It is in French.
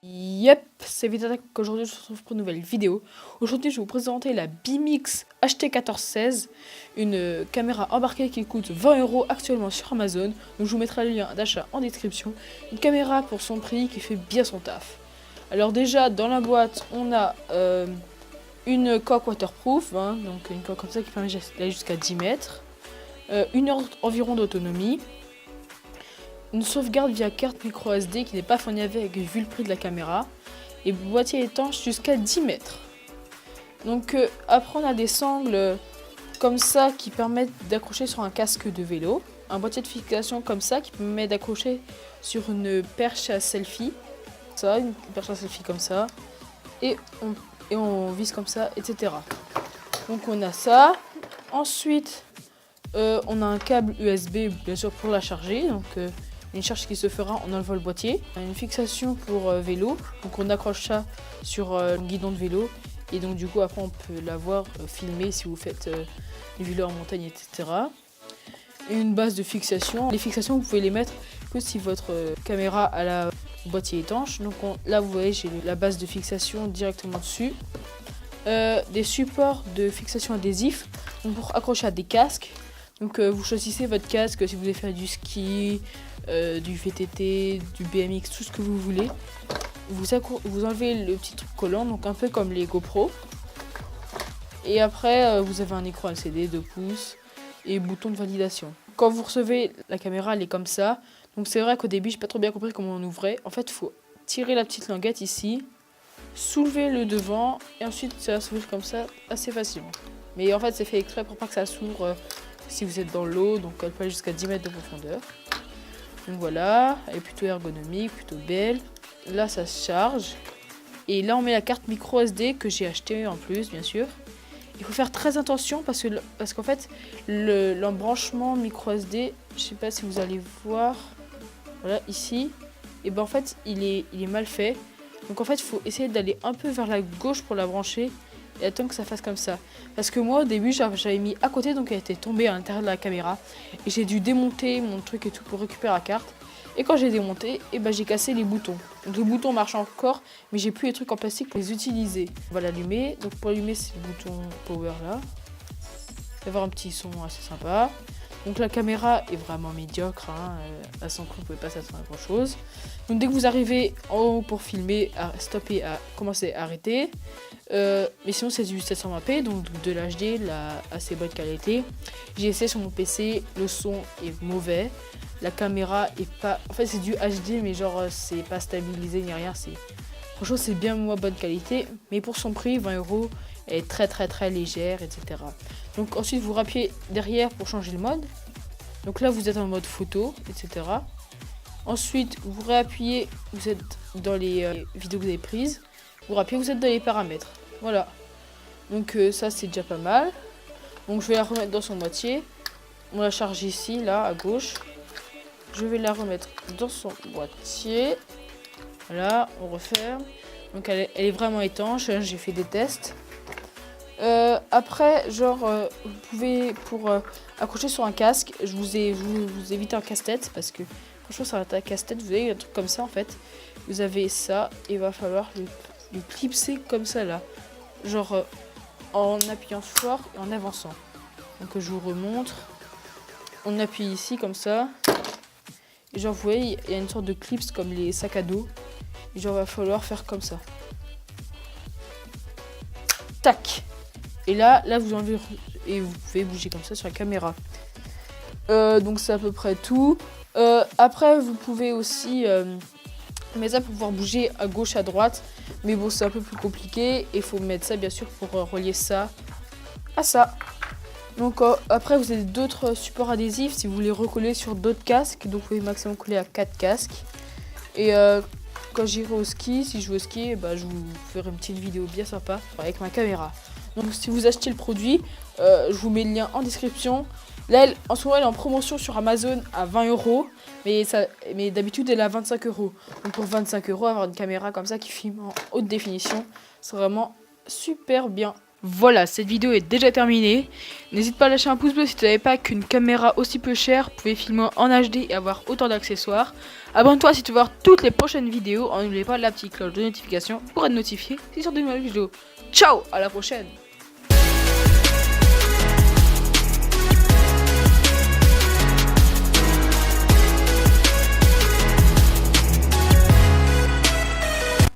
Yep, c'est Vitatak qu'aujourd'hui je se retrouve pour une nouvelle vidéo. Aujourd'hui je vais vous présenter la Bimix HT1416, une caméra embarquée qui coûte 20 € actuellement sur Amazon. Donc je vous mettrai le lien d'achat en description. Une caméra pour son prix qui fait bien son taf. Alors déjà dans la boîte on a une coque waterproof, donc une coque comme ça qui permet d'aller jusqu'à 10 mètres. 1 heure environ d'autonomie. Une sauvegarde via carte micro SD qui n'est pas fournie avec vu le prix de la caméra. Et boîtier étanche jusqu'à 10 mètres. Donc après on a des sangles comme ça qui permettent d'accrocher sur un casque de vélo. Un boîtier de fixation comme ça qui permet d'accrocher sur une perche à selfie. Ça, une perche à selfie comme ça. Et on visse comme ça, etc. Donc on a ça. Ensuite on a un câble USB bien sûr pour la charger. Donc une charge qui se fera en enlevant le boîtier. Une fixation pour vélo, donc on accroche ça sur le guidon de vélo et donc du coup après on peut l'avoir filmé si vous faites du vélo en montagne, etc. Une base de fixation. Les fixations vous pouvez les mettre que si votre caméra a la boîtier étanche. Donc là vous voyez j'ai la base de fixation directement dessus. Des supports de fixation adhésifs donc pour accrocher à des casques. Donc vous choisissez votre casque si vous voulez faire du ski, du VTT, du BMX, tout ce que vous voulez. Vous enlevez le petit truc collant, donc un peu comme les GoPro. Et après vous avez un écran LCD 2 pouces et bouton de validation. Quand vous recevez la caméra, elle est comme ça. Donc c'est vrai qu'au début j'ai pas trop bien compris comment on ouvrait. En fait il faut tirer la petite languette ici, soulever le devant et ensuite ça s'ouvre comme ça assez facilement. Mais en fait c'est fait exprès pour pas que ça s'ouvre si vous êtes dans l'eau, donc elle peut aller jusqu'à 10 mètres de profondeur. Donc voilà, elle est plutôt ergonomique, plutôt belle. Là ça se charge. Et là on met la carte micro SD que j'ai acheté en plus bien sûr. Il faut faire très attention parce qu'en fait l'embranchement micro SD, je sais pas si vous allez voir, voilà ici, et ben en fait il est mal fait. Donc en fait il faut essayer d'aller un peu vers la gauche pour la brancher. Et attends que ça fasse comme ça. Parce que moi au début j'avais mis à côté, donc elle était tombée à l'intérieur de la caméra. Et j'ai dû démonter mon truc et tout pour récupérer la carte. Et quand j'ai démonté, et ben j'ai cassé les boutons. Donc les boutons marchent encore, mais j'ai plus les trucs en plastique pour les utiliser. On va l'allumer. Donc pour allumer c'est le bouton power là. Il va y avoir un petit son assez sympa. Donc la caméra est vraiment médiocre, à son coup vous pouvez pas s'attendre à grand chose. Donc dès que vous arrivez en haut pour filmer, à stopper, à commencer à arrêter. Mais sinon c'est du 720p, donc de l'HD, la assez bonne qualité. J'ai essayé sur mon PC, le son est mauvais. La caméra est pas... En fait c'est du HD mais genre c'est pas stabilisé ni rien. Franchement c'est bien moins bonne qualité. Mais pour son prix, 20 €, elle est très légère, etc. Donc ensuite vous rappuyez derrière pour changer le mode. Donc là vous êtes en mode photo, etc. Ensuite vous réappuyez, vous êtes dans les vidéos que vous avez prises. Vous rappuyez, vous êtes dans les paramètres. Voilà. Donc ça c'est déjà pas mal. Donc je vais la remettre dans son boîtier. On la charge ici, là, à gauche. Je vais la remettre dans son boîtier. Voilà, on referme. Donc elle est vraiment étanche, j'ai fait des tests. Après, genre, vous pouvez, pour accrocher sur un casque, je vous évite un casse-tête parce que franchement, ça va être un casse-tête. Vous avez un truc comme ça en fait. Vous avez ça, et il va falloir le clipser comme ça là. Genre, en appuyant fort et en avançant. Donc, je vous remontre. On appuie ici comme ça. Et genre, vous voyez, il y a une sorte de clips comme les sacs à dos. Et genre, il va falloir faire comme ça. Tac! Et là vous enlevez et vous pouvez bouger comme ça sur la caméra. Donc c'est à peu près tout. Après vous pouvez aussi mettre ça pour pouvoir bouger à gauche, à droite. Mais bon c'est un peu plus compliqué. Et il faut mettre ça bien sûr pour relier ça à ça. Donc après vous avez d'autres supports adhésifs si vous voulez recoller sur d'autres casques. Donc vous pouvez maximum coller à 4 casques. Et quand j'irai au ski, si je vais au ski, je vous ferai une petite vidéo bien sympa avec ma caméra. Donc si vous achetez le produit, je vous mets le lien en description. Là, en ce moment, elle est en promotion sur Amazon à 20 €. Mais d'habitude, elle est à 25 €. Donc pour 25 €, avoir une caméra comme ça qui filme en haute définition, c'est vraiment super bien. Voilà, cette vidéo est déjà terminée. N'hésite pas à lâcher un pouce bleu si tu savais pas qu'une caméra aussi peu chère pouvait filmer en HD et avoir autant d'accessoires. Abonne-toi si tu veux voir toutes les prochaines vidéos. N'oublie pas la petite cloche de notification pour être notifié si sur de nouvelles vidéos. Ciao, à la prochaine.